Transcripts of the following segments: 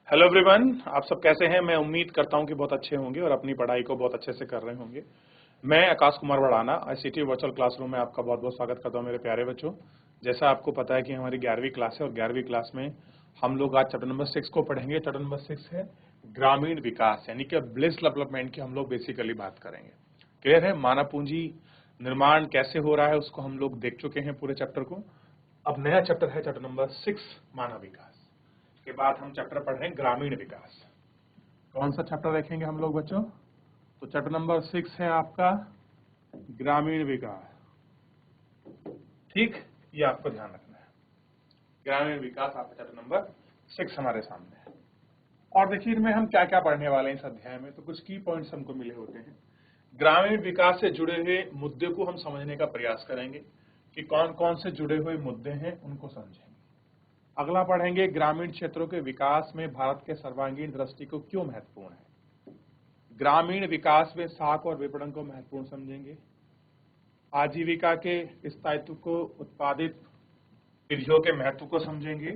Hello everyone, आप सब कैसे हैं। मैं उम्मीद करता हूं कि बहुत अच्छे होंगे और अपनी पढ़ाई को बहुत अच्छे से कर रहे होंगे। मैं Akash Kumar वड़ाना ICT virtual classroom में आपका बहुत बहुत स्वागत करता हूं मेरे प्यारे बच्चों। जैसा आपको पता है कि हमारी 11वीं क्लास है और 11वीं क्लास में हम लोग आज चैप्टर नंबर 6 को पढ़ेंगे। चैप्टर नंबर 6 है ग्रामीण विकास, यानी कि ब्लिस डेवलपमेंट की हम लोग बेसिकली बात करेंगे। क्लियर है। मानव पूंजी निर्माण कैसे हो रहा है उसको हम लोग देख चुके हैं पूरे चैप्टर को। अब नया चैप्टर है चैप्टर नंबर 6 मानव विकास के बाद हम चैप्टर पढ़ रहे हैं ग्रामीण विकास। कौन सा चैप्टर देखेंगे हम लोग बच्चों? तो चैप्टर नंबर 6 है आपका ग्रामीण विकास। ठीक, ये आपको ध्यान रखना है। ग्रामीण विकास आपका चैप्टर नंबर 6 हमारे सामने है। और देखिए इनमें हम क्या क्या पढ़ने वाले हैं इस अध्याय में। तो कुछ की पॉइंट्स हमको मिले होते हैं। ग्रामीण विकास से जुड़े हुए मुद्दे को हम समझने का प्रयास करेंगे कि कौन कौन से जुड़े हुए मुद्दे हैं, उनको समझेंगे। अगला पढ़ेंगे ग्रामीण क्षेत्रों के विकास में भारत के सर्वांगीण दृष्टि को क्यों महत्वपूर्ण है। ग्रामीण विकास में साख और विपणन को महत्वपूर्ण समझेंगे। आजीविका के स्थायित्व को, उत्पादित विधियों के महत्व को समझेंगे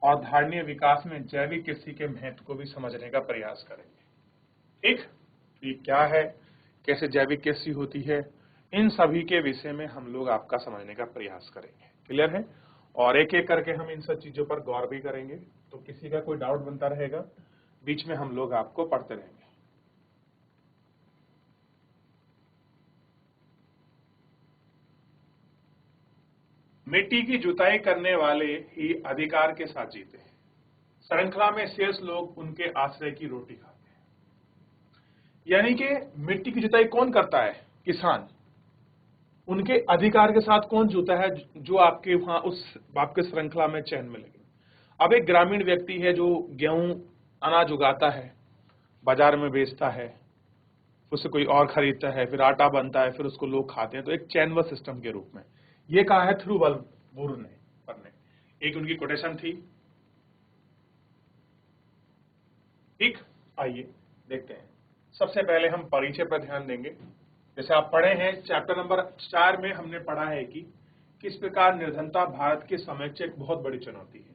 और धारणीय विकास में जैविक कृषि के महत्व को भी समझने का प्रयास करेंगे। ठीक, ये क्या है, कैसे जैविक कृषि होती है, इन सभी के विषय में हम लोग आपका समझने का प्रयास करेंगे। क्लियर है। और एक एक करके हम इन सब चीजों पर गौर भी करेंगे। तो किसी का कोई डाउट बनता रहेगा, बीच में हम लोग आपको पढ़ते रहेंगे। मिट्टी की जुताई करने वाले ही अधिकार के साथ जीते हैं। श्रृंखला में शेष लोग उनके आश्रय की रोटी खाते हैं। यानी कि मिट्टी की जुताई कौन करता है? किसान। उनके अधिकार के साथ कौन जुता है? जो आपके वहां उस आपके श्रृंखला में चैन में लगे। अब एक ग्रामीण व्यक्ति है जो गेहूं अनाज उगाता है, बाजार में बेचता है, उससे कोई और खरीदता है, फिर आटा बनता है, फिर उसको लोग खाते हैं। तो एक चैनवर्स सिस्टम के रूप में ये कहा है थ्रू वुर ने। एक उनकी कोटेशन थी। ठीक, आइए देखते हैं। सबसे पहले हम परिचय पर ध्यान देंगे। जैसे आप पढ़े हैं चैप्टर नंबर 4 में हमने पढ़ा है कि किस प्रकार निर्धनता भारत के समक्ष एक बहुत बड़ी चुनौती है।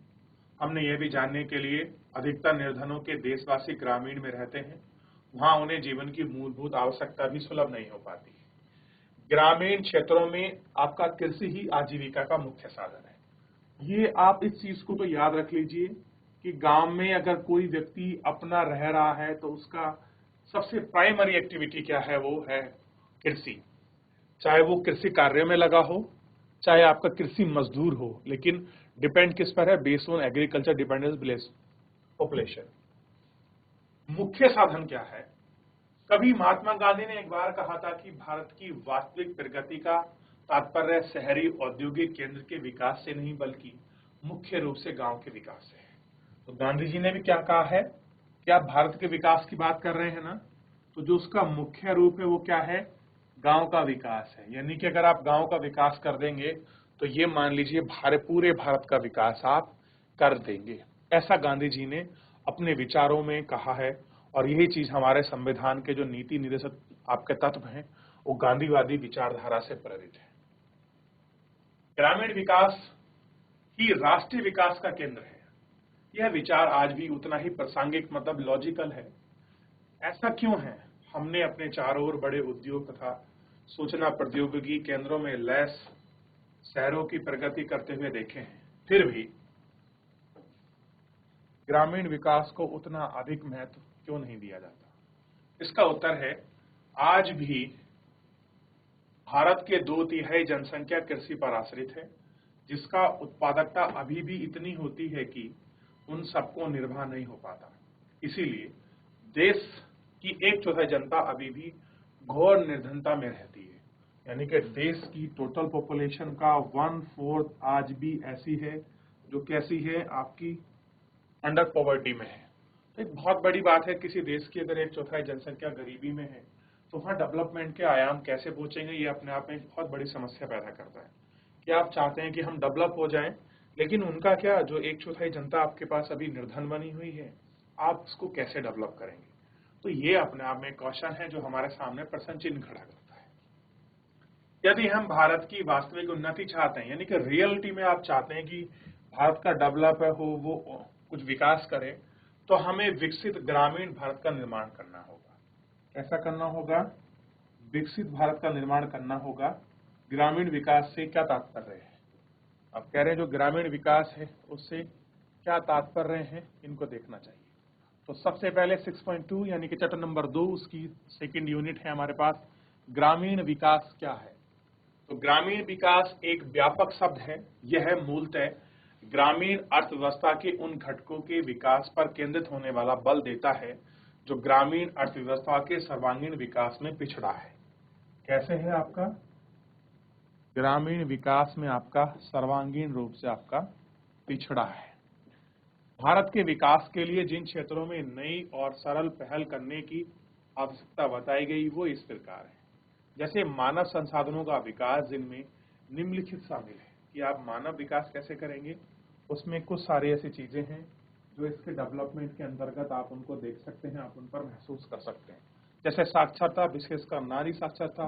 हमने ये भी जानने के लिए अधिकतर निर्धनों के देशवासी ग्रामीण में रहते हैं, वहां उन्हें जीवन की मूलभूत आवश्यकता भी सुलभ नहीं हो पाती है। ग्रामीण क्षेत्रों में आपका कृषि ही आजीविका का मुख्य साधन है। ये आप इस चीज को तो याद रख लीजिए कि गांव में अगर कोई व्यक्ति अपना रह रहा है तो उसका सबसे प्राइमरी एक्टिविटी क्या है? वो है कृषि। चाहे वो कृषि कार्य में लगा हो, चाहे आपका कृषि मजदूर हो, लेकिन डिपेंड किस पर है? Based on agriculture dependence population. मुख्य साधन क्या है? कभी महात्मा गांधी ने एक बार कहा था कि भारत की वास्तविक प्रगति का तात्पर्य शहरी औद्योगिक केंद्र के विकास से नहीं बल्कि मुख्य रूप से गांव के विकास से है। तो गांधी जी ने भी क्या कहा है कि आप भारत के विकास की बात कर रहे हैं ना, तो जो उसका मुख्य रूप है वो क्या है? गांव का विकास है। यानी कि अगर आप गांव का विकास कर देंगे तो ये मान लीजिए पूरे भारत का विकास आप कर देंगे। ऐसा गांधी जी ने अपने विचारों में कहा है और यही चीज हमारे संविधान के जो नीति निर्देशक आपके तत्व हैं वो गांधीवादी विचारधारा से प्रेरित है। ग्रामीण विकास ही राष्ट्रीय विकास का केंद्र है। यह विचार आज भी उतना ही प्रासंगिक मतलब लॉजिकल है। ऐसा क्यों है? हमने अपने चारों ओर बड़े उद्योग तथा सूचना प्रौद्योगिकी केंद्रों में लैस शहरों की प्रगति करते हुए देखे हैं, फिर भी ग्रामीण विकास को उतना अधिक महत्व क्यों नहीं दिया जाता? इसका उत्तर है, आज भी भारत के 2/3 जनसंख्या कृषि पर आश्रित है, जिसका उत्पादकता अभी भी इतनी होती है कि उन सबको निर्वाह नहीं हो पाता। इसीलिए देश की 1/4 जनता अभी भी घोर निर्धनता में रहती है। यानी कि देश की टोटल पॉपुलेशन का 1/4 आज भी ऐसी है जो कैसी है? आपकी अंडर पॉवर्टी में है। तो एक बहुत बड़ी बात है, किसी देश की अगर 1/4 जनसंख्या गरीबी में है तो वहां डेवलपमेंट के आयाम कैसे पहुंचेंगे? ये अपने आप में एक बहुत बड़ी समस्या पैदा करता है कि आप चाहते हैं कि हम डेवलप हो जाएं, लेकिन उनका क्या? जो 1/4 जनता आपके पास अभी निर्धन बनी हुई है, आप उसको कैसे डेवलप करेंगे? तो ये अपने आप में क्वेश्चन है जो हमारे सामने प्रश्न चिन्ह खड़ा करता है। यदि हम भारत की वास्तविक उन्नति चाहते हैं, यानी कि रियलिटी में आप चाहते हैं कि भारत का डेवलप हो, वो कुछ विकास करे, तो हमें विकसित ग्रामीण भारत का निर्माण करना होगा। कैसा करना होगा? विकसित भारत का निर्माण करना होगा। ग्रामीण विकास से क्या तात्पर्य है? अब कह रहे हैं जो ग्रामीण विकास है उससे क्या तात्पर्य है, इनको देखना चाहिए। तो सबसे पहले 6.2 यानी कि चैप्टर नंबर 2 उसकी सेकंड यूनिट है हमारे पास, ग्रामीण विकास क्या है। तो ग्रामीण विकास एक व्यापक शब्द है। यह मूलतः ग्रामीण अर्थव्यवस्था के उन घटकों के विकास पर केंद्रित होने वाला बल देता है जो ग्रामीण अर्थव्यवस्था के सर्वांगीण विकास में पिछड़ा है। कैसे है आपका ग्रामीण विकास में आपका सर्वांगीण रूप से आपका पिछड़ा है। भारत के विकास के लिए जिन क्षेत्रों में नई और सरल पहल करने की आवश्यकता बताई गई वो इस प्रकार है। जैसे मानव संसाधनों का विकास, जिनमें निम्नलिखित शामिल है कि आप मानव विकास कैसे करेंगे। उसमें कुछ सारी ऐसी चीजें हैं जो इसके डेवलपमेंट के अंतर्गत आप उनको देख सकते हैं, आप उन पर महसूस कर सकते हैं। जैसे साक्षरता, विशेषकर नारी साक्षरता,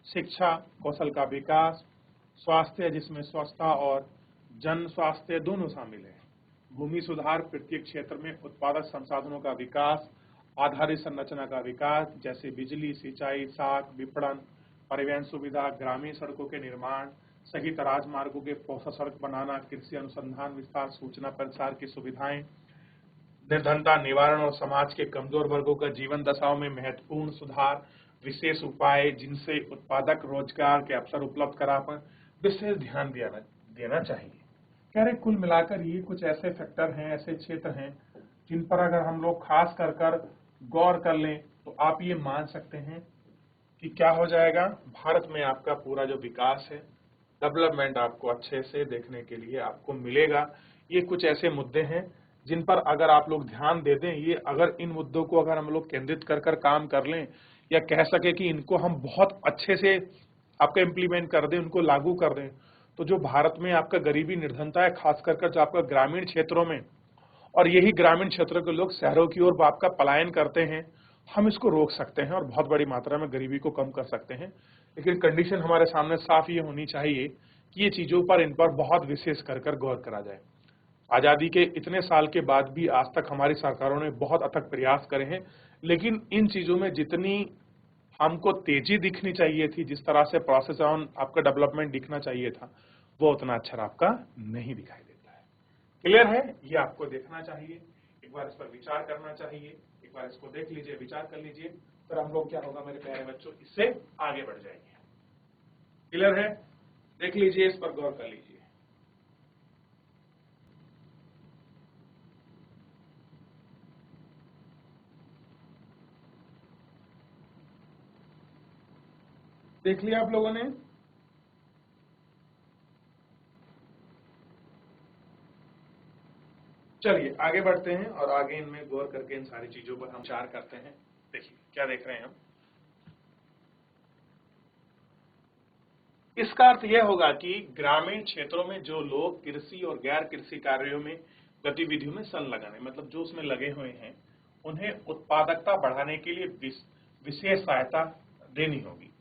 शिक्षा, कौशल का विकास, स्वास्थ्य जिसमें स्वच्छता और जन स्वास्थ्य दोनों शामिल है, भूमि सुधार, प्रत्येक क्षेत्र में उत्पादक संसाधनों का विकास, आधारित संरचना का विकास जैसे बिजली, सिंचाई, साख, विपणन, परिवहन सुविधा, ग्रामीण सड़कों के निर्माण, सही राजमार्गों के पहुंच सड़क बनाना, कृषि अनुसंधान विस्तार, सूचना प्रसार की सुविधाएं, निर्धनता निवारण और समाज के कमजोर वर्गों का जीवन दशाओं में महत्वपूर्ण सुधार, विशेष उपाय जिनसे उत्पादक रोजगार के अवसर उपलब्ध करा पर विशेष ध्यान देना चाहिए। कह रहे कुल मिलाकर ये कुछ ऐसे फैक्टर हैं, ऐसे क्षेत्र हैं जिन पर अगर हम लोग खास कर गौर कर लें तो आप ये मान सकते हैं कि क्या हो जाएगा, भारत में आपका पूरा जो विकास है, डेवलपमेंट आपको अच्छे से देखने के लिए आपको मिलेगा। ये कुछ ऐसे मुद्दे हैं जिन पर अगर आप लोग ध्यान दे दें, ये अगर इन मुद्दों को अगर हम लोग केंद्रित कर काम कर लें या कह सके कि इनको हम बहुत अच्छे से आपका इम्प्लीमेंट कर दें, उनको लागू कर दें, तो जो भारत में आपका गरीबी निर्धनता है, खास कर जो आपका ग्रामीण क्षेत्रों में, और यही ग्रामीण क्षेत्रों के लोग शहरों की ओर आपका पलायन करते हैं, हम इसको रोक सकते हैं और बहुत बड़ी मात्रा में गरीबी को कम कर सकते हैं। लेकिन कंडीशन हमारे सामने साफ ये होनी चाहिए कि ये चीजों पर इन पर बहुत विशेष कर गौर करा जाए। आजादी के इतने साल के बाद भी आज तक हमारी सरकारों ने बहुत अथक प्रयास करे हैं, लेकिन इन चीजों में जितनी हमको तेजी दिखनी चाहिए थी, जिस तरह से प्रोसेस ऑन आपका डेवलपमेंट दिखना चाहिए था, वो उतना अच्छा आपका नहीं दिखाई देता है। क्लियर है? ये आपको देखना चाहिए, एक बार इस पर विचार करना चाहिए, एक बार इसको देख लीजिए, विचार कर लीजिए, फिर हम लोग क्या होगा मेरे प्यारे बच्चों, इससे आगे बढ़ जाएंगे। क्लियर है? देख लीजिए, इस पर गौर कर लीजिए। देख लिया आप लोगों ने? चलिए आगे बढ़ते हैं और आगे इनमें गौर करके इन सारी चीजों पर हम विचार करते हैं। देखिए क्या देख रहे हैं हम। इसका अर्थ यह होगा कि ग्रामीण क्षेत्रों में जो लोग कृषि और गैर कृषि कार्यों में गतिविधियों में संलग्न है, मतलब जो उसमें लगे हुए हैं, उन्हें उत्पादकता बढ़ाने के लिए विशेष सहायता देनी होगी।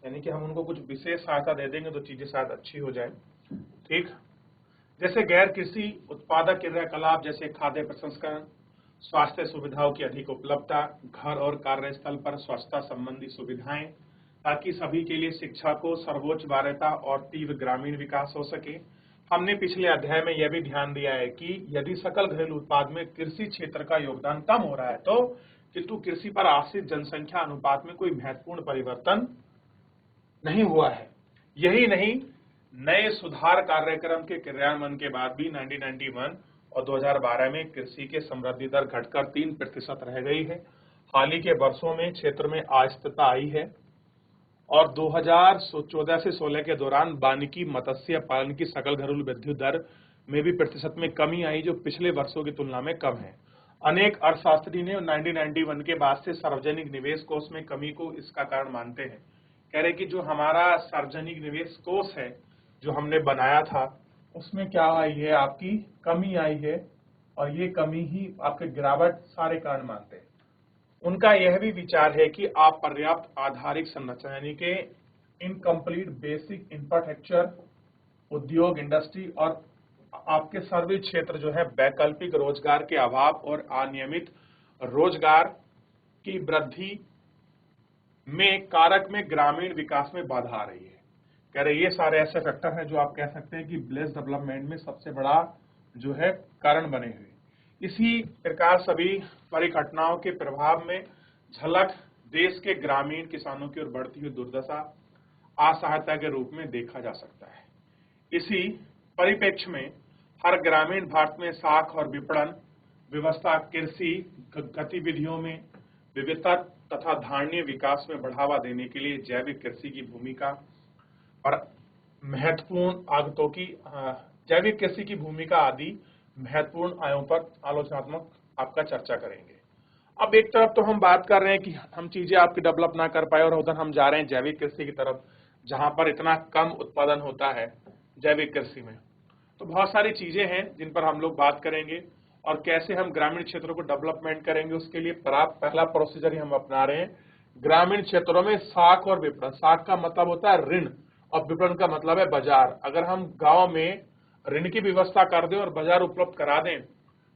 यानी कि हम उनको कुछ विशेष सहायता दे देंगे तो चीजें शायद अच्छी हो जाए। ठीक, जैसे गैर कृषि उत्पादक क्रियाकलाप जैसे खाद्य प्रसंस्करण, स्वास्थ्य सुविधाओं की अधिक उपलब्धता, घर और कार्यस्थल पर स्वच्छता संबंधी सुविधाएं, ताकि सभी के लिए शिक्षा को सर्वोच्च वरीयता और तीव्र ग्रामीण विकास हो सके। हमने पिछले अध्याय में यह भी ध्यान दिया है कि यदि सकल घरेलू उत्पाद में कृषि क्षेत्र का योगदान कम हो रहा है तो, किंतु कृषि पर आश्रित जनसंख्या अनुपात में कोई महत्वपूर्ण परिवर्तन नहीं हुआ है। यही नहीं, नए सुधार कार्यक्रम के क्रियान्वयन के बाद भी 1991 और 2012 में कृषि के समृद्धि दर घटकर 3% रह गई है। हाल ही के वर्षों में क्षेत्र में अस्थिरता आई है और 2014 से 16 के दौरान वानिकी मत्स्य पालन की सकल घरेलू वृद्धि दर में भी प्रतिशत में कमी आई, जो पिछले वर्षों की तुलना में कम है। अनेक अर्थशास्त्री ने 1991 के बाद से सार्वजनिक निवेश कोष में कमी को इसका कारण मानते हैं। कह रहे कि जो हमारा सार्वजनिक निवेश कोष है जो हमने बनाया था, उसमें क्या आई है, आपकी कमी आई है, और ये कमी ही आपके गिरावट सारे कारण मानते हैं। उनका यह भी विचार है कि आप पर्याप्त आधारिक संरचना यानी कि इनकम्प्लीट बेसिक इंफ्रास्ट्रक्चर, उद्योग, इंडस्ट्री और आपके सर्विस क्षेत्र जो है वैकल्पिक रोजगार के अभाव और अनियमित रोजगार की वृद्धि में कारक में ग्रामीण विकास में बाधा आ रही है। कह रहे ये सारे ऐसे फैक्टर हैं जो आप कह सकते हैं कि विलेज डेवलपमेंट में सबसे बड़ा जो है कारण बने हुए। इसी प्रकार सभी परिघटनाओं के प्रभाव में झलक देश के ग्रामीण किसानों की ओर बढ़ती हुई दुर्दशा असहायता के रूप में देखा जा सकता है। इसी परिप्रेक्ष्य में हर ग्रामीण भारत में साख और विपणन व्यवस्था कृषि गतिविधियों में विविधता तथा धारणीय विकास में बढ़ावा देने के लिए जैविक कृषि की भूमिका और महत्वपूर्ण आगतों की जैविक कृषि की भूमिका आदि महत्वपूर्ण आयों पर आलोचनात्मक आपका चर्चा करेंगे। अब एक तरफ तो हम बात कर रहे हैं कि हम चीजें आपकी डेवलप ना कर पाए और उधर हम जा रहे हैं जैविक कृषि की तरफ, जहां पर इतना कम उत्पादन होता है जैविक कृषि में। तो बहुत सारी चीजें हैं जिन पर हम लोग बात करेंगे और कैसे हम ग्रामीण क्षेत्रों को डेवलपमेंट करेंगे, उसके लिए पहला प्रोसीजर ही हम अपना रहे हैं। ग्रामीण क्षेत्रों में साख और विपणन, साख का मतलब होता है ऋण और विपणन का मतलब है बाजार। अगर हम गांव में ऋण की व्यवस्था कर दें और बाजार उपलब्ध करा दें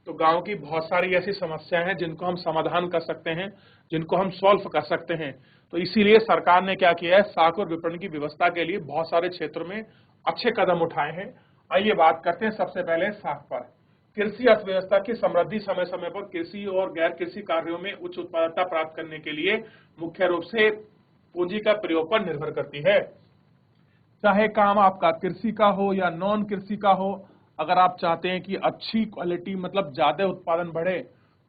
तो गांव की बहुत सारी ऐसी समस्याएं हैं जिनको हम समाधान कर सकते हैं, जिनको हम सॉल्व कर सकते हैं। तो इसीलिए सरकार ने क्या किया है, साख और विपणन की व्यवस्था के लिए बहुत सारे क्षेत्रों में अच्छे कदम उठाए हैं। आइए बात करते हैं सबसे पहले साख पर। कृषि अर्थव्यवस्था की समृद्धि समय समय पर कृषि और गैर कृषि कार्यों में उच्च उत्पादकता प्राप्त करने के लिए मुख्य रूप से पूंजी का प्रयोग पर निर्भर करती है। चाहे काम आपका कृषि का हो या नॉन कृषि का हो, अगर आप चाहते हैं कि अच्छी क्वालिटी मतलब ज्यादा उत्पादन बढ़े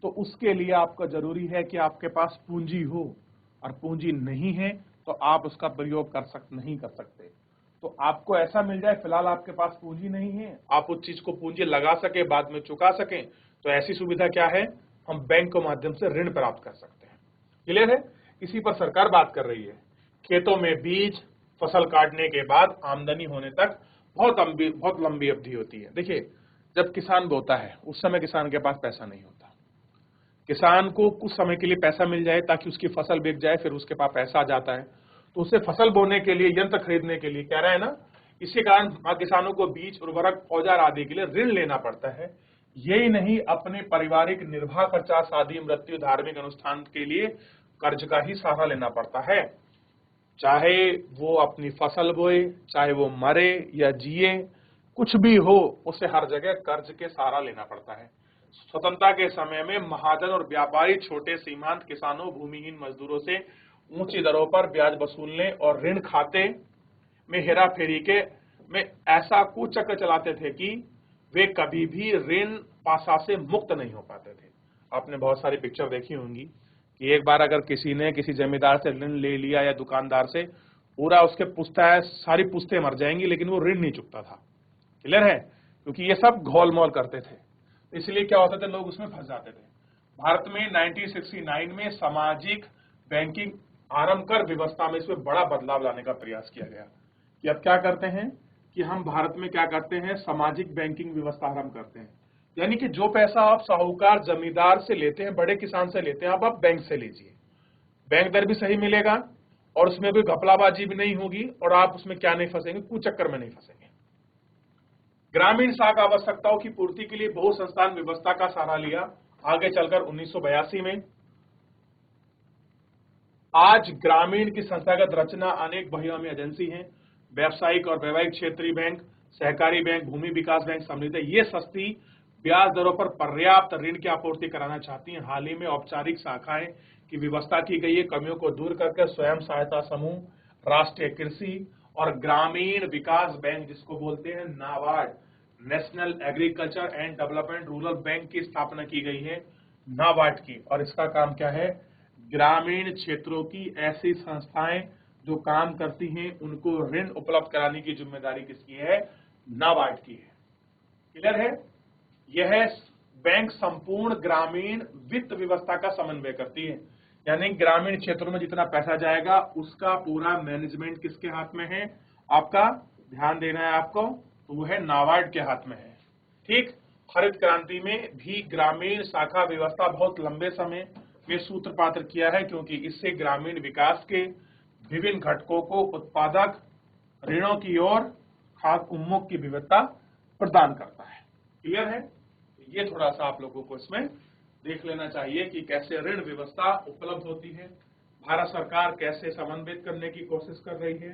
तो उसके लिए आपका जरूरी है कि आपके पास पूंजी हो, और पूंजी नहीं है तो आप उसका प्रयोग नहीं कर सकते। तो आपको ऐसा मिल जाए फिलहाल आपके पास पूंजी नहीं है, आप उस चीज को पूंजी लगा सके बाद में चुका सकें, तो ऐसी सुविधा क्या है, हम बैंक के माध्यम से ऋण प्राप्त कर सकते हैं। क्लियर है? इसी पर सरकार बात कर रही है। खेतों में बीज, फसल काटने के बाद आमदनी होने तक बहुत लंबी अवधि होती है। देखिए, जब किसान बोता है उस समय किसान के पास पैसा नहीं होता। किसान को कुछ समय के लिए पैसा मिल जाए ताकि उसकी फसल बिक जाए, फिर उसके पास पैसा आ जाता है तो उसे फसल बोने के लिए, यंत्र खरीदने के लिए, कह रहा है ना, इसी कारण किसानों को बीज, उर्वरक, औजार आदि के लिए ऋण लेना पड़ता है। यही नहीं, अपने पारिवारिक निर्वाह खर्चा, शादी, मृत्यु, धार्मिक अनुष्ठान के लिए कर्ज का ही सहारा लेना पड़ता है। चाहे वो अपनी फसल बोए, चाहे वो मरे या जिए, कुछ भी हो, उसे हर जगह कर्ज के सहारा लेना पड़ता है। स्वतंत्रता के समय में महाजन और व्यापारी छोटे सीमांत किसानों, भूमिहीन मजदूरों से ऊंची दरों पर ब्याज वसूलने और ऋण खाते में हेरा फेरी के में ऐसा कुचक्र चलाते थे कि वे कभी भी ऋण पासा से मुक्त नहीं हो पाते थे। आपने बहुत सारी पिक्चर देखी होंगी कि एक बार अगर किसी ने किसी जमींदार से ऋण ले लिया या दुकानदार से, पूरा उसके सारी पुश्तें मर जाएंगी लेकिन वो ऋण नहीं चुकता था। क्लियर है? क्योंकि ये सब घोलमोल करते थे, इसलिए क्या होता था, लोग उसमें फंस जाते थे। भारत में 1969 में सामाजिक बैंकिंग आरंभ कर व्यवस्था में इसमें बड़ा बदलाव लाने का प्रयास किया गया कि अब क्या करते हैं कि हम भारत में क्या करते हैं, सामाजिक बैंकिंग व्यवस्था आरंभ करते हैं। यानी कि जो पैसा आप साहूकार, जमींदार से लेते हैं, बड़े किसान से लेते हैं, अब आप बैंक से लीजिए। बैंक दर भी सही मिलेगा और उसमें कोई घपलाबाजी भी नहीं होगी और आप उसमें क्या नहीं फंसेंगे, कुचक्कर में नहीं फंसेंगे। ग्रामीण साख आवश्यकताओं की पूर्ति के लिए बहु संस्थान व्यवस्था का सहारा लिया। आगे चलकर 1982 में आज ग्रामीण की संस्थागत रचना अनेक बहुआयामी एजेंसी हैं, व्यावसायिक और वैवाहिक क्षेत्रीय बैंक, सहकारी बैंक, भूमि विकास बैंक सम्मिलित है। ये सस्ती ब्याज दरों पर पर्याप्त ऋण की आपूर्ति कराना चाहती हैं। हाल ही में औपचारिक शाखाएं की व्यवस्था की गई है। कमियों को दूर करके स्वयं सहायता समूह, राष्ट्रीय कृषि और ग्रामीण विकास बैंक, जिसको बोलते हैं NABARD, national agriculture and development rural bank की स्थापना की गई है, नाबार्ड की। और इसका काम क्या है, ग्रामीण क्षेत्रों की ऐसी संस्थाएं जो काम करती हैं उनको ऋण उपलब्ध कराने की जिम्मेदारी किसकी है, नाबार्ड की है। क्लियर है? यह बैंक संपूर्ण ग्रामीण वित्त व्यवस्था का समन्वय करती है। यानी ग्रामीण क्षेत्रों में जितना पैसा जाएगा उसका पूरा मैनेजमेंट किसके हाथ में है, आपका ध्यान देना है आपको, तो वो है नाबार्ड के हाथ में है। ठीक, हरित क्रांति में भी ग्रामीण शाखा व्यवस्था बहुत लंबे समय में सूत्रपात किया है, क्योंकि इससे ग्रामीण विकास के विभिन्न घटकों को उत्पादक ऋणों की ओर खास उन्मुख की विविधता प्रदान करता है। क्लियर है? ये थोड़ा सा आप लोगों को इसमें देख लेना चाहिए कि कैसे ऋण व्यवस्था उपलब्ध होती है, भारत सरकार कैसे समन्वित करने की कोशिश कर रही है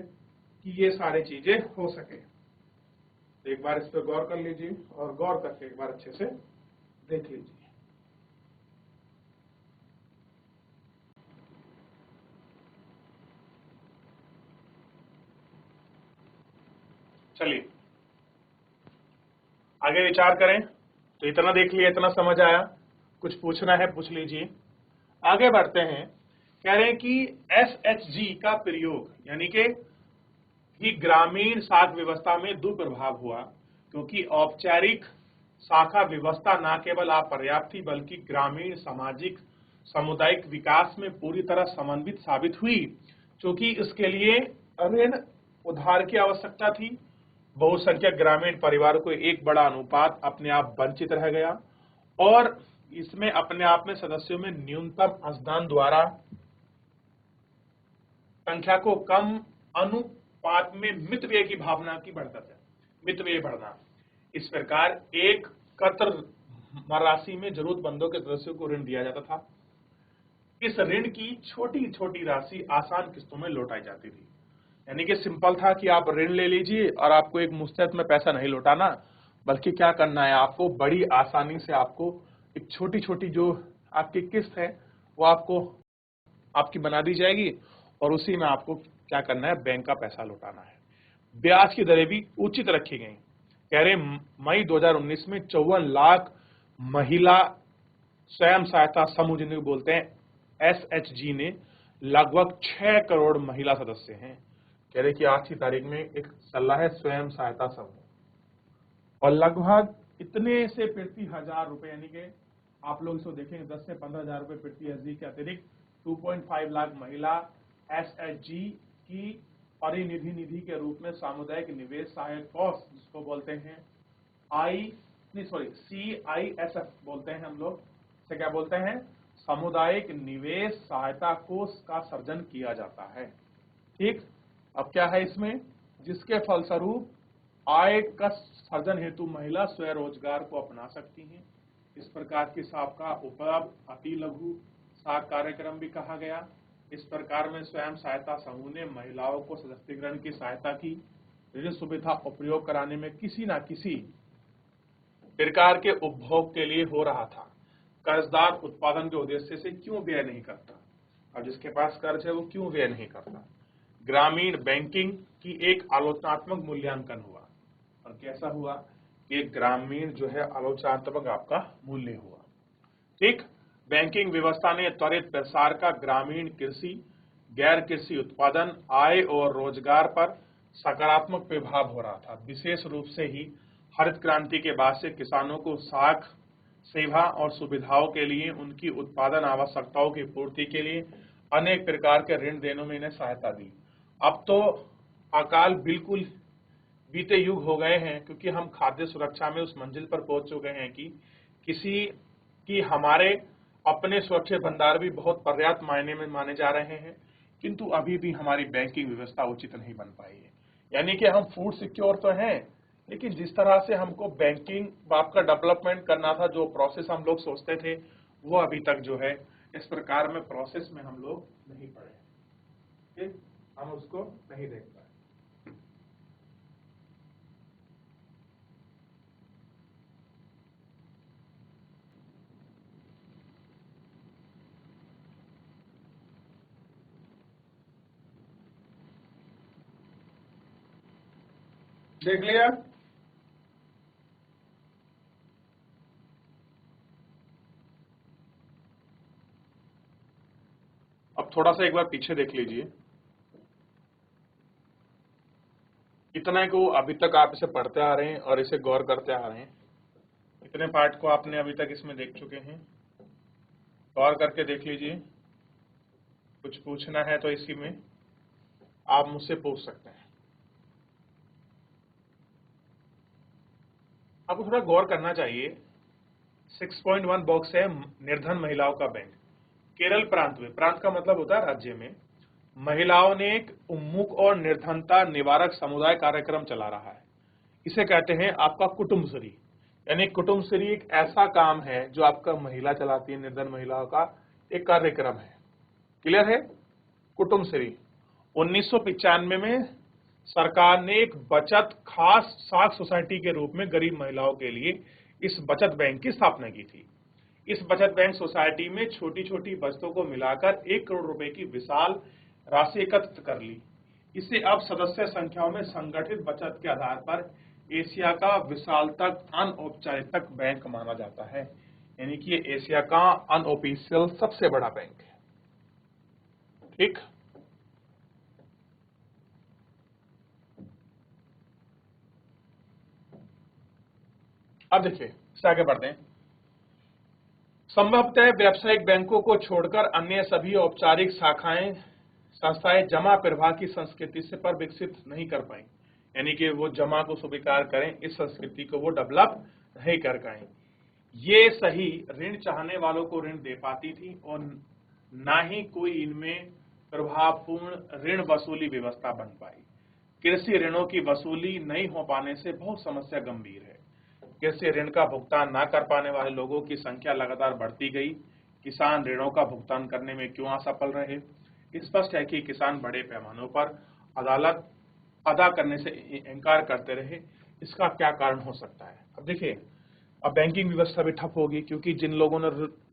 कि ये सारी चीजें हो सके। तो एक बार इस पर गौर कर लीजिए और गौर करके एक बार अच्छे से देख लीजिए। चलिए आगे विचार करें। तो इतना देख लिया, इतना समझ आया, कुछ पूछना है पूछ लीजिए। आगे बढ़ते हैं। कह रहे हैं कि एसएचजी का प्रयोग यानी कि ग्रामीण शाखा व्यवस्था में दुष्प्रभाव हुआ, क्योंकि औपचारिक शाखा व्यवस्था न केवल अपर्याप्त थी बल्कि ग्रामीण सामाजिक सामुदायिक विकास में पूरी तरह समन्वित साबित हुई। क्योंकि इसके लिए ऋण उधार की आवश्यकता थी, बहुसंख्यक ग्रामीण परिवारों को एक बड़ा अनुपात अपने आप वंचित रह गया और इसमें अपने आप में सदस्यों में न्यूनतम अंशदान द्वारा संख्या को कम अनुपात में मितव्यय की भावना की बढ़ता है, मितव्यय बढ़ना। इस प्रकार एक कतर राशि में जरूरतमंदों के सदस्यों को ऋण दिया जाता था। इस ऋण की छोटी छोटी राशि आसान किस्तों में लौटाई जाती थी। यानी कि सिंपल था कि आप ऋण ले लीजिए और आपको एक मुश्तत में पैसा नहीं लौटाना, बल्कि क्या करना है, आपको बड़ी आसानी से आपको एक छोटी छोटी जो आपकी किस्त है वो आपको आपकी बना दी जाएगी और उसी में आपको क्या करना है, बैंक का पैसा लौटाना है। ब्याज की दरें भी उचित रखी गई। कह रहे मई 2019 में 54 लाख महिला स्वयं सहायता समूह जिन्हें बोलते हैं एसएचजी ने लगभग 6 करोड़ महिला सदस्य हैं। कह रहे कि आज की तारीख में एक सलाह है स्वयं सहायता समूह और लगभग इतने से प्रति 1000 रुपए, यानी कि आप लोग इसको देखेंगे 10 से 15,000 रुपए प्रति एसजी के अतिरिक्त 2.5 लाख महिला एसएचजी की परिनिधि निधि के रूप में सामुदायिक निवेश सहायक कोष जिसको बोलते हैं CISF बोलते हैं हम लोग, से क्या बोलते हैं, सामुदायिक निवेश सहायता कोष का सृजन किया जाता है। ठीक, अब क्या है इसमें, जिसके फलस्वरूप आय का सृजन हेतु महिला स्वरोजगार को अपना सकती हैं। इस प्रकार की साखा उपलब्ध अति लघु साख कार्यक्रम भी कहा गया। इस प्रकार में स्वयं सहायता समूह ने महिलाओं को सशक्तिकरण की सहायता की। ऋण सुविधा उपयोग कराने में किसी न किसी प्रकार के उपभोग के लिए हो रहा था। कर्जदार उत्पादन के उद्देश्य से क्यों व्यय नहीं करता, अब जिसके पास कर्ज है वो क्यों व्यय नहीं करता। ग्रामीण बैंकिंग की एक आलोचनात्मक मूल्यांकन हुआ और कैसा हुआ कि ग्रामीण जो है आलोचनात्मक आपका मूल्य हुआ। ठीक, बैंकिंग व्यवस्था ने त्वरित प्रसार का ग्रामीण कृषि गैर कृषि उत्पादन आय और रोजगार पर सकारात्मक प्रभाव हो रहा था। विशेष रूप से ही हरित क्रांति के बाद से किसानों को साख सेवा और सुविधाओं के लिए उनकी उत्पादन आवश्यकताओं की पूर्ति के लिए अनेक प्रकार के ऋण देने में इन्हें सहायता दी। अब तो अकाल बिल्कुल बीते युग हो गए हैं, क्योंकि हम खाद्य सुरक्षा में उस मंजिल पर पहुंच चुके हैं कि किसी की हमारे अपने सुरक्षित भंडार भी बहुत पर्याप्त मायने में माने जा रहे हैं, किंतु अभी भी हमारी बैंकिंग व्यवस्था उचित नहीं बन पाई है। यानी कि हम फूड सिक्योर तो हैं, लेकिन जिस तरह से हमको बैंकिंग आपका डेवलपमेंट करना था, जो प्रोसेस हम लोग सोचते थे, वो अभी तक जो है इस प्रकार में प्रोसेस में हम लोग नहीं पड़े, ठीक, हम उसको नहीं देख पाए। देख लिया, अब थोड़ा सा एक बार पीछे देख लीजिए। इतना को अभी तक आप इसे पढ़ते आ रहे हैं और इसे गौर करते आ रहे हैं। इतने पार्ट को आपने अभी तक इसमें देख चुके हैं, गौर करके देख लीजिए। कुछ पूछना है तो इसी में आप मुझसे पूछ सकते हैं। आपको थोड़ा गौर करना चाहिए। 6.1 बॉक्स है निर्धन महिलाओं का बैंक। केरल प्रांत में, प्रांत का मतलब होता है राज्य में, महिलाओं ने एक उन्मुख और निर्धनता निवारक समुदाय कार्यक्रम चला रहा है। इसे कहते हैं आपका कुटुंबश्री। यानी कुटुम्बश्री एक ऐसा काम है जो आपका महिला चलाती है, निर्धन महिलाओं का एक कार्यक्रम है। क्लियर है? कुटुम्बश्री 1995 में सरकार ने एक बचत खास साख सोसाइटी के रूप में गरीब महिलाओं के लिए इस बचत बैंक की स्थापना की थी। इस बचत बैंक सोसाइटी में छोटी छोटी बचतों को मिलाकर 1 करोड़ रुपए की विशाल राशि एकत्रित कर ली। इसे अब सदस्य संख्याओं में संगठित बचत के आधार पर एशिया का विशालतक अनौपचारिक बैंक माना जाता है। यानी कि ये एशिया का अनऑफिशियल सबसे बड़ा बैंक है। ठीक, अब देखिए इससे आगे बढ़ते हैं। संभवतः व्यावसायिक बैंकों को छोड़कर अन्य सभी औपचारिक शाखाएं संस्थाएं जमा प्रवाह की संस्कृति से पर विकसित नहीं कर पाई। यानी कि वो जमा को स्वीकार करें, इस संस्कृति को वो डेवलप नहीं कर पाए। ये सही ऋण चाहने वालों को ऋण दे पाती थी और ना ही कोई इनमें प्रभावपूर्ण ऋण वसूली व्यवस्था बन पाई। कृषि ऋणों की वसूली नहीं हो पाने से बहुत समस्या गंभीर है। कृषि ऋण का भुगतान न कर पाने वाले लोगों की संख्या लगातार बढ़ती गई। किसान ऋणों का भुगतान करने में क्यों असफल रहे? स्पष्ट है कि किसान बड़े पैमानों पर अदालत अदा करने से इनकार करते रहे। इसका क्या कारण हो सकता है? अब देखिए, अब बैंकिंग व्यवस्था भी ठप होगी, क्योंकि जिन लोगों ने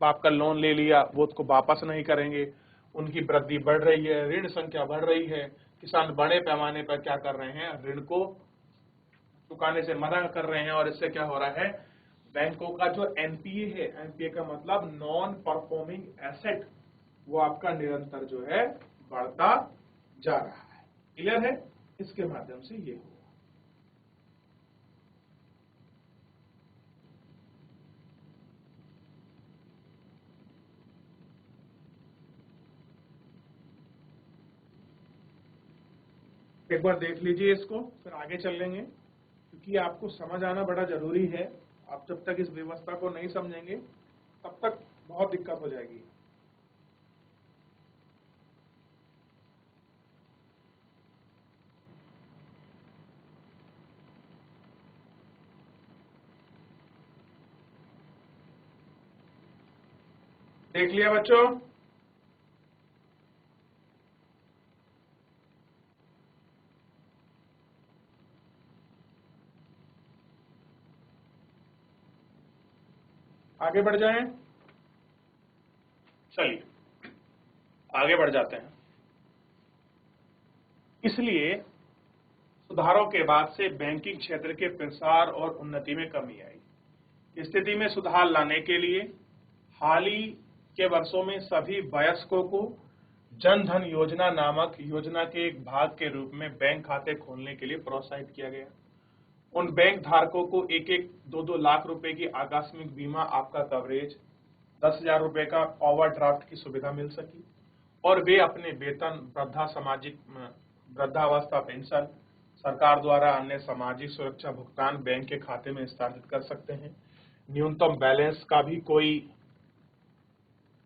आपका लोन ले लिया वो उसको वापस नहीं करेंगे, उनकी वृद्धि बढ़ रही है, ऋण संख्या बढ़ रही है। किसान बड़े पैमाने पर क्या कर रहे हैं? ऋण को चुकाने से मना कर रहे हैं और इससे क्या हो रहा है? बैंकों का जो एनपीए है, एनपीए का मतलब नॉन परफॉर्मिंग एसेट, वो आपका निरंतर जो है बढ़ता जा रहा है। क्लियर है? इसके माध्यम से ये होगा। एक बार देख लीजिए इसको, फिर आगे चल लेंगे, क्योंकि आपको समझ आना बड़ा जरूरी है। आप जब तक इस व्यवस्था को नहीं समझेंगे तब तक बहुत दिक्कत हो जाएगी। देख लिया बच्चों? आगे बढ़ जाएं? चलिए आगे बढ़ जाते हैं। इसलिए सुधारों के बाद से बैंकिंग क्षेत्र के प्रसार और उन्नति में कमी आई। स्थिति में सुधार लाने के लिए हाल ही के वर्षों में सभी वयस्कों को जन धन योजना नामक योजना के एक भाग के रूप में बैंक खाते खोलने के लिए प्रोत्साहित किया गया। उन बैंक धारकों को 1-2 लाख रुपए की आकस्मिक बीमा आपका कवरेज, 10,000 रुपए का ओवरड्राफ्ट की सुविधा मिल सकी और वे अपने वेतन, वृद्धावस्था पेंशन, सरकार द्वारा अन्य सामाजिक सुरक्षा भुगतान बैंक के खाते में स्थानांतरित कर सकते हैं। न्यूनतम बैलेंस का भी कोई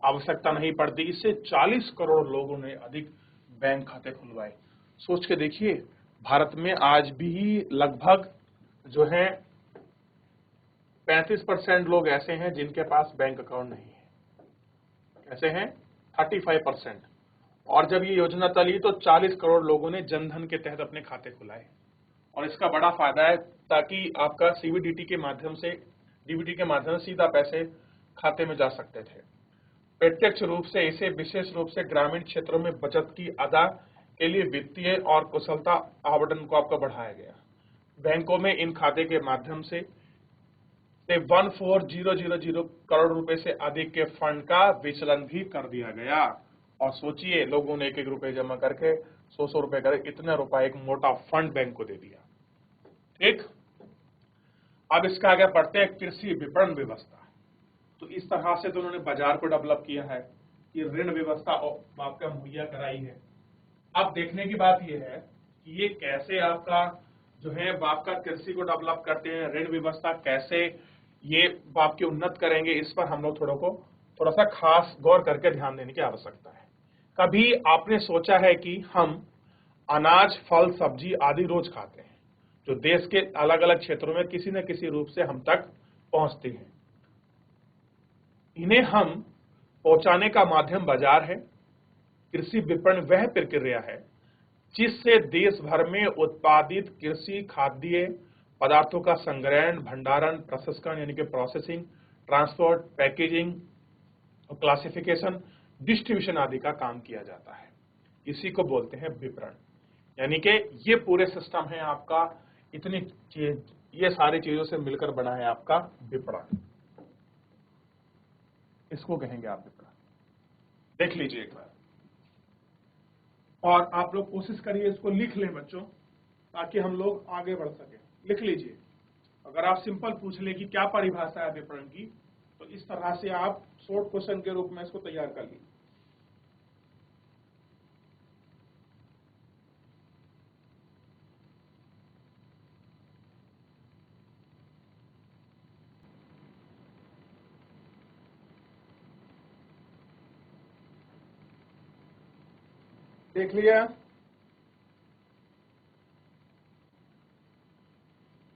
आवश्यकता नहीं पड़ती। इससे 40 करोड़ लोगों ने अधिक बैंक खाते खुलवाए। सोच के देखिए, भारत में आज भी लगभग जो है 35% लोग ऐसे हैं जिनके पास बैंक अकाउंट नहीं है। कैसे हैं? 35%। और जब ये योजना चली तो 40 करोड़ लोगों ने जनधन के तहत अपने खाते खुलाए। और इसका बड़ा फायदा है, ताकि आपका सीबीडीटी के माध्यम से, डीबीटी के माध्यम से सीधा पैसे खाते में जा सकते थे। प्रत्यक्ष रूप से इसे विशेष रूप से ग्रामीण क्षेत्रों में बचत की अदा के लिए वित्तीय और कुशलता आवंटन को आपका बढ़ाया गया। बैंकों में इन खाते के माध्यम से 14,000 करोड़ रुपए से अधिक के फंड का विचलन भी कर दिया गया। और सोचिए, लोगों ने 1-1 रुपए जमा करके 100-100 रुपए करके इतना रुपए एक मोटा फंड बैंक को दे दिया। ठीक, अब इसका आगे पढ़ते हैं कृषि विपणन व्यवस्था। तो इस तरह से तो उन्होंने बाजार को डेवलप किया है, कि ऋण व्यवस्था आपका मुहैया कराई है। अब देखने की बात यह है कि ये कैसे आपका जो है आपका कृषि को डेवलप करते हैं, ऋण व्यवस्था कैसे ये आपकी उन्नत करेंगे, इस पर हम लोग थोड़ा सा खास गौर करके ध्यान देने की आवश्यकता है। कभी आपने सोचा है कि हम अनाज, फल, सब्जी आदि रोज खाते हैं, जो देश के अलग अलग क्षेत्रों में किसी न किसी रूप से हम तक पहुंचती हैं। इन्हें हम पहुंचाने का माध्यम बाजार है। कृषि विपणन वह प्रक्रिया है जिससे देश भर में उत्पादित कृषि खाद्य पदार्थों का संग्रहण, भंडारण, प्रसंस्करण यानी कि processing, transport, packaging, classification, distribution आदि का काम किया जाता है। इसी को बोलते हैं विपणन। यानी कि ये पूरे सिस्टम है आपका, इतनी चीज, ये सारी चीजों से मिलकर बना है आपका विपणन। इसको कहेंगे आप विपणन। देख लीजिए एक बार, और आप लोग कोशिश करिए इसको लिख लें बच्चों, ताकि हम लोग आगे बढ़ सके। लिख लीजिए। अगर आप सिंपल पूछ ले कि क्या परिभाषा है विपणन की, तो इस तरह से आप शॉर्ट क्वेश्चन के रूप में इसको तैयार कर लीजिए। देख लिया,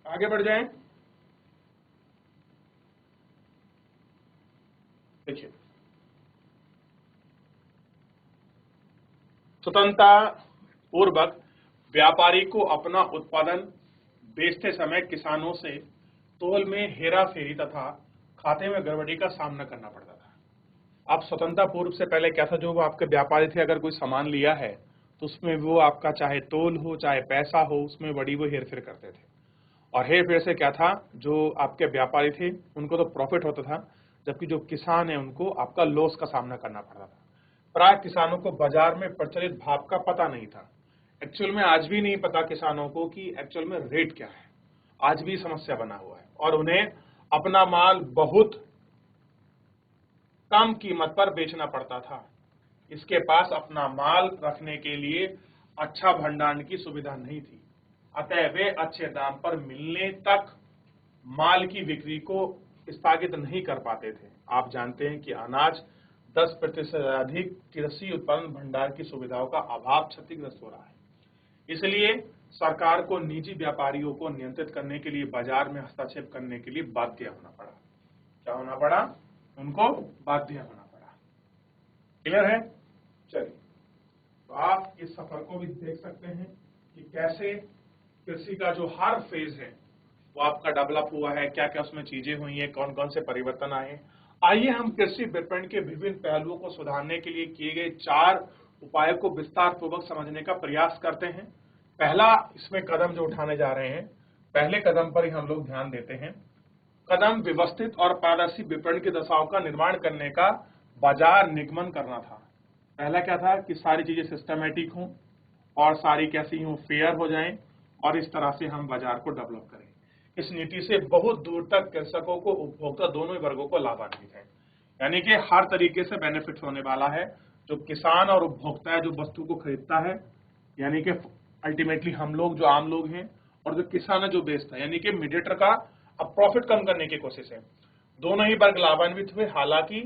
आगे बढ़ जाएं। देखिए, स्वतंत्रता पूर्वक व्यापारी को अपना उत्पादन बेचते समय किसानों से तोल में हेरा फेरी तथा खाते में गड़बड़ी का सामना करना पड़ता था। अब स्वतंत्रता पूर्व से पहले क्या था, जो वो आपके व्यापारी थे, अगर कोई सामान लिया है तो उसमें वो आपका चाहे तोल हो चाहे पैसा हो, उसमें बड़ी वो हेर फेर करते थे। और हेर फेर से क्या था, जो आपके व्यापारी थे उनको तो प्रॉफिट होता था, जबकि जो किसान है उनको आपका लॉस का सामना करना पड़ता था। प्राय किसानों को बाजार में प्रचलित भाव का पता नहीं था। एक्चुअल में आज भी नहीं पता किसानों को कि एक्चुअल में रेट क्या है। आज भी समस्या बना हुआ है और उन्हें अपना माल बहुत कम कीमत पर बेचना पड़ता था। इसके पास अपना माल रखने के लिए अच्छा भंडारण की सुविधा नहीं थी, अतः वे अच्छे दाम पर मिलने तक माल की बिक्री को स्थगित नहीं कर पाते थे। आप जानते हैं कि अनाज 10% से अधिक कृषि उत्पादन भंडार की सुविधाओं का अभाव क्षतिग्रस्त हो रहा है। इसलिए सरकार को निजी व्यापारियों को नियंत्रित करने के लिए बाजार में हस्तक्षेप करने के लिए बाध्य होना पड़ा। क्या होना पड़ा? उनको बाध्य होना पड़ा। क्लियर है? चलिए, तो आप इस सफर को भी देख सकते हैं कि कैसे कृषि का जो हर फेज है वो आपका डेवलप हुआ है, क्या क्या उसमें चीजें हुई हैं, कौन कौन से परिवर्तन आए। आइए हम कृषि विपणन के विभिन्न पहलुओं को सुधारने के लिए किए गए 4 उपायों को विस्तार पूर्वक समझने का प्रयास करते हैं। पहला इसमें कदम जो उठाने जा रहे हैं, पहले कदम पर ही हम लोग ध्यान देते हैं। कदम व्यवस्थित और पारदर्शी विपणन की दशाओं का निर्माण करने का बाजार निगमन करना था। पहला क्या था कि सारी चीजें सिस्टमेटिक हों और सारी कैसी हों, फेयर हो जाएं, और इस तरह से हम बाजार को डेवलप करें। इस नीति से बहुत दूर तक कृषकों को, उपभोक्ता दोनों ही वर्गों को लाभान्वित है। यानी कि हर तरीके से बेनिफिट होने वाला है। जो किसान और उपभोक्ता है, जो वस्तु को खरीदता है, यानी कि अल्टीमेटली हम लोग जो आम लोग हैं, और जो किसान है जो बेचता है, यानी कि मीडिएटर का अब प्रॉफिट कम करने की कोशिश है। दोनों ही वर्ग लाभान्वित हुए। हालांकि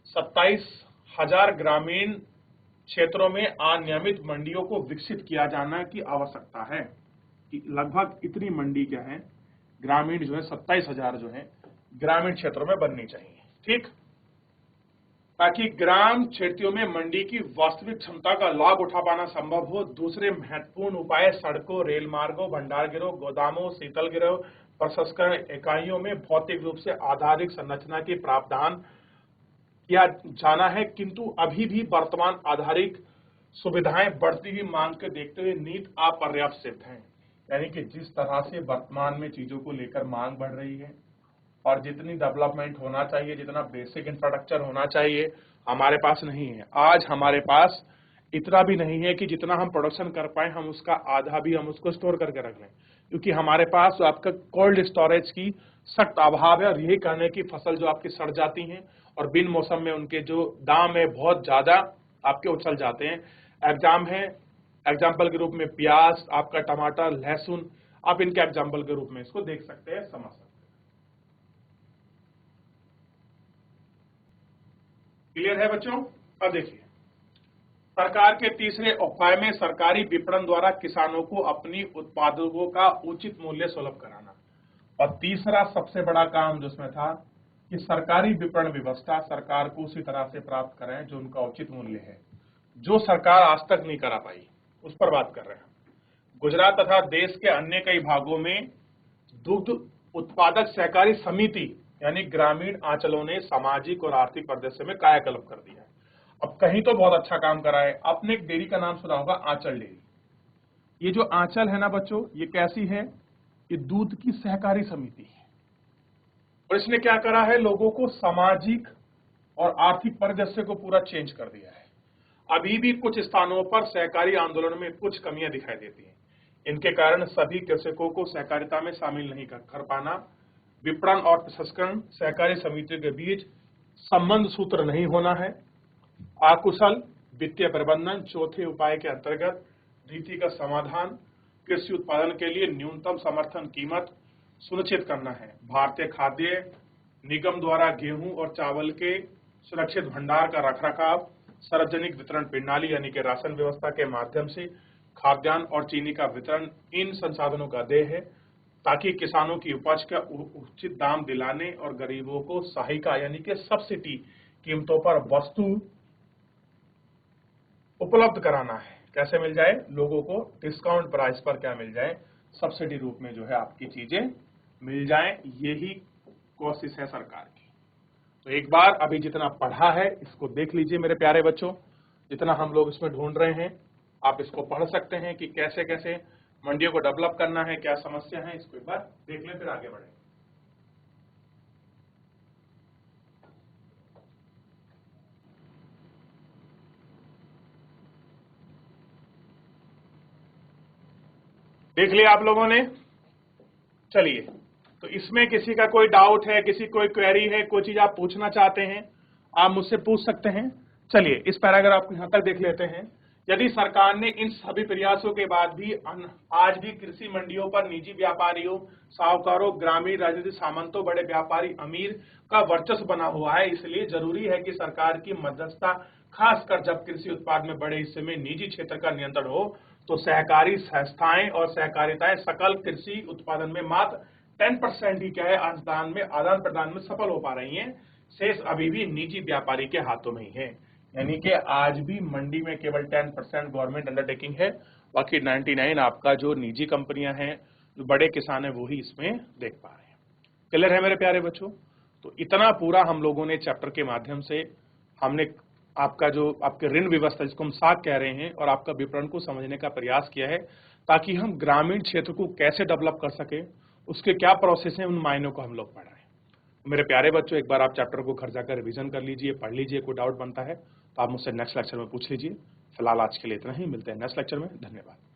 27,000 ग्रामीण क्षेत्रों में अनियमित मंडियों को विकसित किया जाना की आवश्यकता है। कि लगभग इतनी मंडी क्या है, ग्रामीण जो है 27,000 जो है ग्रामीण क्षेत्रों में बननी चाहिए। ठीक, ताकि ग्राम क्षेत्रों में मंडी की वास्तविक क्षमता का लाभ उठा पाना संभव हो। दूसरे महत्वपूर्ण उपाय सड़कों, रेल मार्गों, भंडार गिरोह, गोदामों, शीतल गिरोह, प्रसंस्करण इकाइयों में भौतिक रूप से आधारित संरचना के प्रावधान किया जाना है। किंतु अभी भी वर्तमान आधारिक सुविधाएं बढ़ती हुई मांग के देखते हुए नीति अपर्याप्त सिद्ध है। यानी कि जिस तरह से वर्तमान में चीजों को लेकर मांग बढ़ रही है और जितनी डेवलपमेंट होना चाहिए, जितना बेसिक इंफ्रास्ट्रक्चर होना चाहिए, हमारे पास नहीं है। आज हमारे पास इतना भी नहीं है कि जितना हम प्रोडक्शन कर पाए, हम उसका आधा भी हम उसको स्टोर करके रख लें, क्योंकि हमारे पास आपका कोल्ड स्टोरेज की सख्त अभाव है। और यही कहने की फसल जो आपकी सड़ जाती हैं और बिन मौसम में उनके जो दाम है बहुत ज्यादा आपके उछल जाते हैं। एग्जाम्पल के रूप में प्याज, आपका टमाटर, लहसुन, आप इनके एग्जाम्पल के रूप में इसको देख सकते हैं, समझ सकते हैं। क्लियर है बच्चों? अब देखिए, सरकार के तीसरे उपाय में सरकारी विपणन द्वारा किसानों को अपनी उत्पादों का उचित मूल्य सुलभ कराना। और तीसरा सबसे बड़ा काम जो उसमें था कि सरकारी विपणन व्यवस्था सरकार को उसी तरह से प्राप्त करें जो उनका उचित मूल्य है, जो सरकार आज तक नहीं करा पाई, उस पर बात कर रहे हैं। गुजरात तथा देश के अन्य कई भागों में दुग्ध उत्पादक सहकारी समिति यानी ग्रामीण अंचलों ने सामाजिक और आर्थिक परिदृश्य में कायाकल्प कर दिया है। अब कहीं तो बहुत अच्छा काम करा है। आपने एक डेयरी का नाम सुना होगा, आंचल डेयरी। ये जो आंचल है ना बच्चों, ये कैसी है? ये दूध की सहकारी समिति है और इसने क्या करा है, लोगों को सामाजिक और आर्थिक परिदृश्य को पूरा चेंज कर दिया है। अभी भी कुछ स्थानों पर सहकारी आंदोलन में कुछ कमियां दिखाई देती हैं। इनके कारण सभी कृषकों को सहकारिता में शामिल नहीं कर पाना, विपणन और प्रसंस्करण सहकारी समितियों के बीच संबंध सूत्र नहीं होना है, अकुशल वित्तीय प्रबंधन चौथे उपाय के अंतर्गत नीति का समाधान, कृषि उत्पादन के लिए न्यूनतम समर्थन कीमत सुनिश्चित करना है, भारतीय खाद्य निगम द्वारा गेहूं और चावल के सुरक्षित भंडार का रखरखाव, सार्वजनिक वितरण प्रणाली यानी कि राशन व्यवस्था के माध्यम से खाद्यान्न और चीनी का वितरण इन संसाधनों का देय है ताकि किसानों की उपज का उचित दाम दिलाने और गरीबों को सहायता यानी कि सब्सिडी कीमतों पर वस्तु उपलब्ध कराना है। कैसे मिल जाए लोगों को? डिस्काउंट प्राइस पर क्या मिल जाए, सब्सिडी रूप में जो है आपकी चीजें मिल जाए। यही कोशिश है सरकार की। तो एक बार अभी जितना पढ़ा है इसको देख लीजिए मेरे प्यारे बच्चों, जितना हम लोग इसमें ढूंढ रहे हैं आप इसको पढ़ सकते हैं कि कैसे कैसे मंडियों को डेवलप करना है, क्या समस्या है, इसको एक बार देख लें फिर आगे बढ़े। देख लिया आप लोगों ने? चलिए, तो इसमें किसी का कोई डाउट है, किसी कोई क्वेरी है, कोई चीज आप पूछना चाहते हैं, आप मुझसे पूछ सकते हैं। चलिए इस पैराग्राफ को यहां तक देख लेते हैं। यदि सरकार ने इन सभी प्रयासों के बाद भी आज भी कृषि मंडियों पर निजी व्यापारियों, साहूकारों, ग्रामीण राजनीतिक सामंतों, बड़े व्यापारी अमीर का वर्चस्व बना हुआ है, इसलिए जरूरी है कि सरकार की मध्यस्थता, खासकर जब कृषि उत्पाद में बड़े हिस्से में निजी क्षेत्र का नियंत्रण हो, तो सहकारी संस्थाएं और सहकारिताएं सकल कृषि उत्पादन में मात्र 10% ही क्या है आदान प्रदान में सफल हो पा रही हैं, शेष अभी भी निजी व्यापारी के हाथों में ही है। यानी कि आज भी मंडी में केवल 10% गवर्नमेंट अंडरटेकिंग है, बाकी 99 आपका जो निजी कंपनियां हैं, जो बड़े किसान हैं, वो ही इसमें देख पा रहे हैं। क्लियर है मेरे प्यारे बच्चों? तो इतना पूरा हम लोगों ने चैप्टर के माध्यम से हमने आपका जो आपके ऋण व्यवस्था जिसको हम साख कह रहे हैं और आपका विपणन को समझने का प्रयास किया है, ताकि हम ग्रामीण क्षेत्र को कैसे डेवलप कर सके, उसके क्या प्रोसेस है, उन मायनों को हम लोग पढ़ रहे हैं। मेरे प्यारे बच्चों, एक बार आप चैप्टर को घर जाकर रिवीजन कर लीजिए, पढ़ लीजिए, कोई डाउट बनता है तो आप मुझसे नेक्स्ट लेक्चर में पूछ लीजिए। फिलहाल आज के लिए इतना ही, मिलते हैं नेक्स्ट लेक्चर में। धन्यवाद।